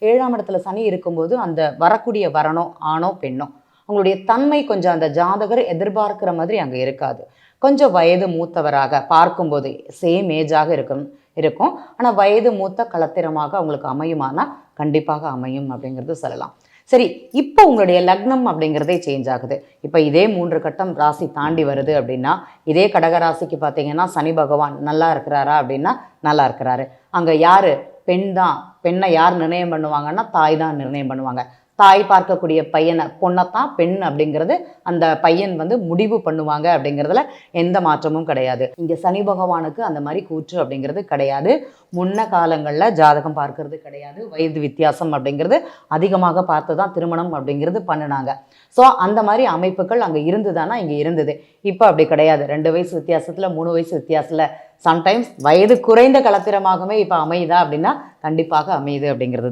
7ஆம் இடத்துல சனி இருக்கும்போது அந்த வரக்கூடிய வரனோ ஆணோ பெண்ணோ அவங்களுடைய தன்மை கொஞ்சம் அந்த ஜாதகர் எதிர்பார்க்கிற மாதிரி அங்கே இருக்காது. கொஞ்சம் வயது மூத்தவராக பார்க்கும்போது சேம் ஏஜாக இருக்கும். ஆனால் வயது மூத்த களத்திரமாக அவங்களுக்கு அமையுமானா கண்டிப்பாக அமையும் அப்படிங்கிறது சொல்லலாம். சரி, இப்போ உங்களுடைய லக்னம் அப்படிங்கிறதே சேஞ்ச் ஆகுது. இப்போ இதே 3 கட்டம் ராசி தாண்டி வருது அப்படின்னா, இதே கடக ராசிக்கு பார்த்தீங்கன்னா சனி பகவான் நல்லா இருக்கிறாரா அப்படின்னா நல்லா இருக்கிறாரு. அங்கே யார் பெண் தான். பெண்ணை யார் நிர்ணயம் பண்ணுவாங்கன்னா தாய் தான் நிர்ணயம் பண்ணுவாங்க. தாய் பார்க்கக்கூடிய பையனை பொண்ணைத்தான் பெண் அப்படிங்கிறது அந்த பையன் முடிவு பண்ணுவாங்க அப்படிங்கிறதுல எந்த மாற்றமும் கிடையாது. இங்கே சனி பகவானுக்கு அந்த மாதிரி கூற்று அப்படிங்கிறது கிடையாது. முன்ன காலங்களில் ஜாதகம் பார்க்கறது கிடையாது. வயது வித்தியாசம் அப்படிங்கிறது அதிகமாக பார்த்து தான் திருமணம் அப்படிங்கிறது பண்ணினாங்க. ஸோ அந்த மாதிரி அமைப்புகள் அங்கே இருந்துதானா இங்கே இருந்தது. இப்போ அப்படி கிடையாது. 2 வயசு வித்தியாசத்தில் 3 வயசு வித்தியாசத்தில் சம்டைம்ஸ் வயது குறைந்த களத்திரமாகவே இப்போ அமையுதா அப்படின்னா கண்டிப்பாக அமையுது அப்படிங்கிறது.